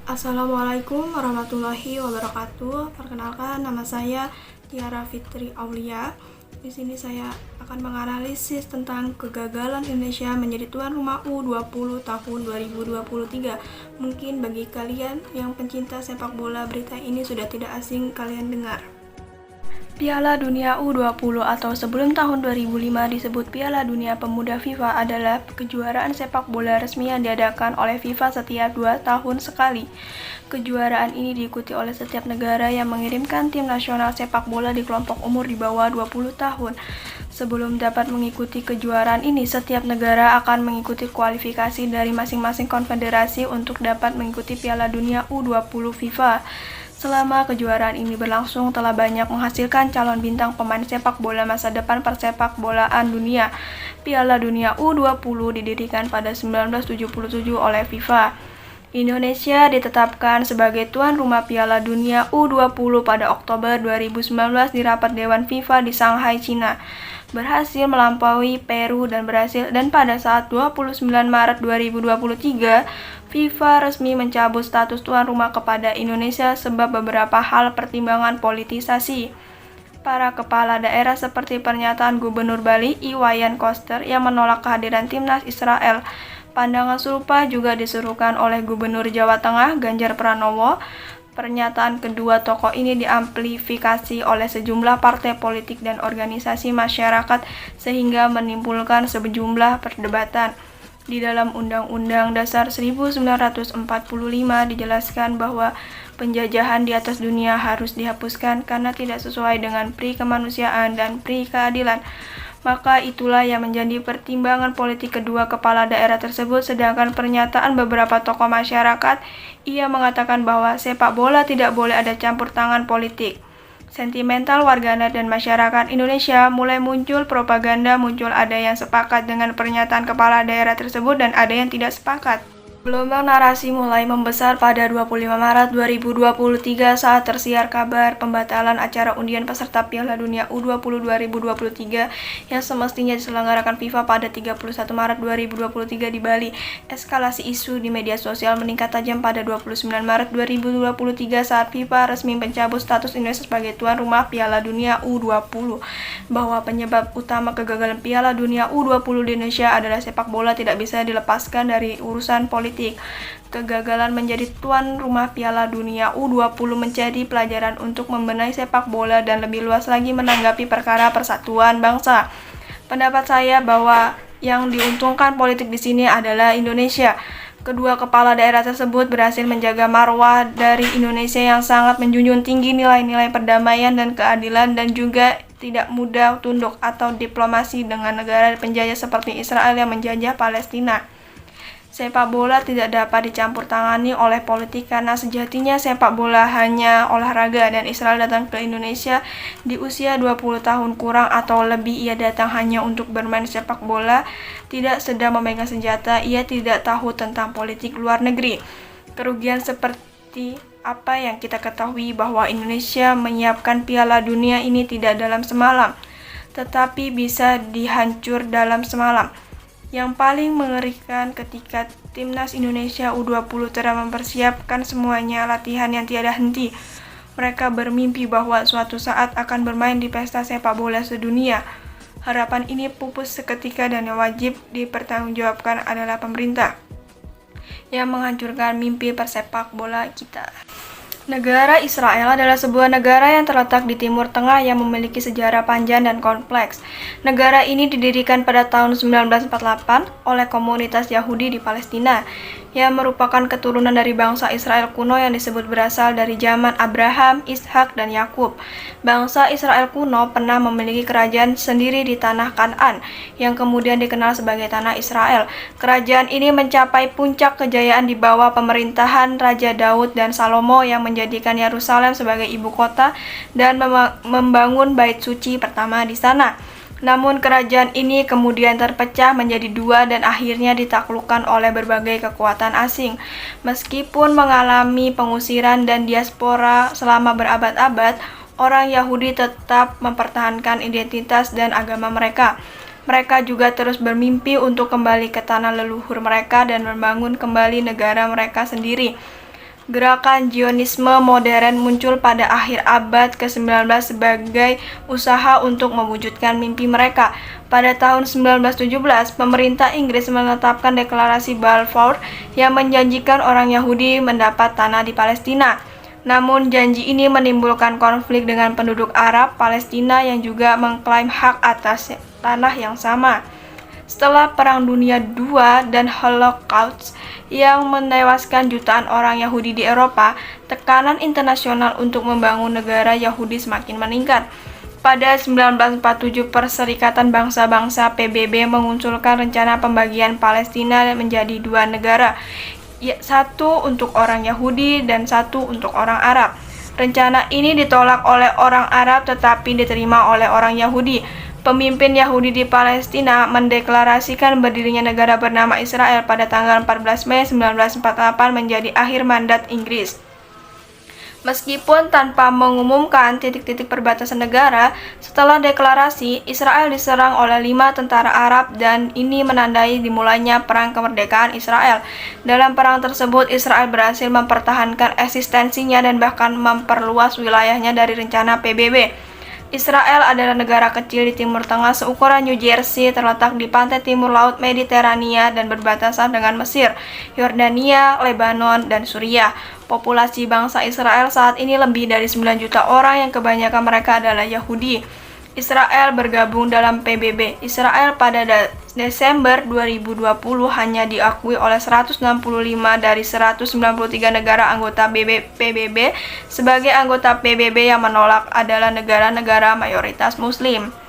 Assalamualaikum warahmatullahi wabarakatuh. Perkenalkan, nama saya Tiara Fitri Aulia. Di sini saya akan menganalisis tentang kegagalan Indonesia menjadi tuan rumah U20 tahun 2023. Mungkin bagi kalian yang pencinta sepak bola, berita ini sudah tidak asing kalian dengar. Piala Dunia U20 atau sebelum tahun 2005 disebut Piala Dunia Pemuda FIFA adalah kejuaraan sepak bola resmi yang diadakan oleh FIFA setiap 2 tahun sekali. Kejuaraan ini diikuti oleh setiap negara yang mengirimkan tim nasional sepak bola di kelompok umur di bawah 20 tahun. Sebelum dapat mengikuti kejuaraan ini, setiap negara akan mengikuti kualifikasi dari masing-masing konfederasi untuk dapat mengikuti Piala Dunia U20 FIFA. Selama kejuaraan ini berlangsung, telah banyak menghasilkan calon bintang pemain sepak bola masa depan persepak bolaan dunia. Piala Dunia U20 didirikan pada 1977 oleh FIFA. Indonesia ditetapkan sebagai tuan rumah Piala Dunia U20 pada Oktober 2019 di rapat Dewan FIFA di Shanghai, China. Berhasil melampaui Peru dan Brasil, dan pada saat 29 Maret 2023, FIFA resmi mencabut status tuan rumah kepada Indonesia sebab beberapa hal pertimbangan politisasi. Para kepala daerah seperti pernyataan Gubernur Bali, Iwayan Koster, yang menolak kehadiran timnas Israel. Pandangan serupa juga disuruhkan oleh Gubernur Jawa Tengah, Ganjar Pranowo. Pernyataan kedua tokoh ini diamplifikasi oleh sejumlah partai politik dan organisasi masyarakat sehingga menimbulkan sejumlah perdebatan. Di dalam Undang-Undang Dasar 1945 dijelaskan bahwa penjajahan di atas dunia harus dihapuskan karena tidak sesuai dengan pri kemanusiaan dan pri keadilan. Maka itulah yang menjadi pertimbangan politik kedua kepala daerah tersebut. Sedangkan pernyataan beberapa tokoh masyarakat, ia mengatakan bahwa sepak bola tidak boleh ada campur tangan politik. Sentimental warganet dan masyarakat Indonesia mulai muncul propaganda, muncul ada yang sepakat dengan pernyataan kepala daerah tersebut dan ada yang tidak sepakat. Gelombang narasi mulai membesar pada 25 Maret 2023 saat tersiar kabar pembatalan acara undian peserta Piala Dunia U20 2023 yang semestinya diselenggarakan FIFA pada 31 Maret 2023 di Bali. Eskalasi isu di media sosial meningkat tajam pada 29 Maret 2023 saat FIFA resmi mencabut status Indonesia sebagai tuan rumah Piala Dunia U20. Bahwa penyebab utama kegagalan Piala Dunia U20 di Indonesia adalah sepak bola tidak bisa dilepaskan dari urusan politik. Kegagalan menjadi tuan rumah Piala Dunia U20 menjadi pelajaran untuk membenahi sepak bola dan lebih luas lagi menanggapi perkara persatuan bangsa. Pendapat saya bahwa yang diuntungkan politik di sini adalah Indonesia. Kedua kepala daerah tersebut berhasil menjaga marwah dari Indonesia yang sangat menjunjung tinggi nilai-nilai perdamaian dan keadilan, dan juga tidak mudah tunduk atau diplomasi dengan negara penjajah seperti Israel yang menjajah Palestina. Sepak bola tidak dapat dicampur tangani oleh politik karena sejatinya sepak bola hanya olahraga, dan Israel datang ke Indonesia di usia 20 tahun kurang atau lebih. Ia datang hanya untuk bermain sepak bola, tidak sedang memegang senjata. Ia tidak tahu tentang politik luar negeri. Kerugian seperti apa yang kita ketahui bahwa Indonesia menyiapkan Piala Dunia ini tidak dalam semalam, tetapi bisa dihancur dalam semalam. Yang paling mengerikan ketika timnas Indonesia U20 telah mempersiapkan semuanya latihan yang tiada henti. Mereka bermimpi bahwa suatu saat akan bermain di pesta sepak bola sedunia. Harapan ini pupus seketika dan yang wajib dipertanggungjawabkan adalah pemerintah yang menghancurkan mimpi persepak bola kita. Negara Israel adalah sebuah negara yang terletak di Timur Tengah yang memiliki sejarah panjang dan kompleks. Negara ini didirikan pada tahun 1948 oleh komunitas Yahudi di Palestina, yang merupakan keturunan dari bangsa Israel kuno yang disebut berasal dari zaman Abraham, Ishak, dan Yakub. Bangsa Israel kuno pernah memiliki kerajaan sendiri di tanah Kanaan, yang kemudian dikenal sebagai tanah Israel. Kerajaan ini mencapai puncak kejayaan di bawah pemerintahan Raja Daud dan Salomo yang menjadikan Yerusalem sebagai ibu kota dan membangun bait suci pertama di sana. Namun kerajaan ini kemudian terpecah menjadi dua dan akhirnya ditaklukkan oleh berbagai kekuatan asing. Meskipun mengalami pengusiran dan diaspora selama berabad-abad, orang Yahudi tetap mempertahankan identitas dan agama mereka. Mereka juga terus bermimpi untuk kembali ke tanah leluhur mereka dan membangun kembali negara mereka sendiri. Gerakan Zionisme modern muncul pada akhir abad ke-19 sebagai usaha untuk mewujudkan mimpi mereka. Pada tahun 1917, pemerintah Inggris menetapkan deklarasi Balfour yang menjanjikan orang Yahudi mendapat tanah di Palestina. Namun janji ini menimbulkan konflik dengan penduduk Arab Palestina yang juga mengklaim hak atas tanah yang sama. Setelah Perang Dunia II dan Holocaust yang menewaskan jutaan orang Yahudi di Eropa, tekanan internasional untuk membangun negara Yahudi semakin meningkat. Pada 1947, Perserikatan Bangsa-Bangsa PBB mengusulkan rencana pembagian Palestina menjadi dua negara, satu untuk orang Yahudi dan satu untuk orang Arab. Rencana ini ditolak oleh orang Arab tetapi diterima oleh orang Yahudi. Pemimpin Yahudi di Palestina mendeklarasikan berdirinya negara bernama Israel pada tanggal 14 Mei 1948 menjadi akhir mandat Inggris. Meskipun tanpa mengumumkan titik-titik perbatasan negara, setelah deklarasi, Israel diserang oleh 5 tentara Arab dan ini menandai dimulainya Perang Kemerdekaan Israel. Dalam perang tersebut, Israel berhasil mempertahankan eksistensinya dan bahkan memperluas wilayahnya dari rencana PBB. Israel adalah negara kecil di Timur Tengah seukuran New Jersey, terletak di pantai timur Laut Mediterania dan berbatasan dengan Mesir, Yordania, Lebanon, dan Suriah. Populasi bangsa Israel saat ini lebih dari 9 juta orang yang kebanyakan mereka adalah Yahudi. Israel bergabung dalam PBB. Israel pada Desember 2020 hanya diakui oleh 165 dari 193 negara anggota PBB. Sebagai anggota PBB yang menolak adalah negara-negara mayoritas Muslim.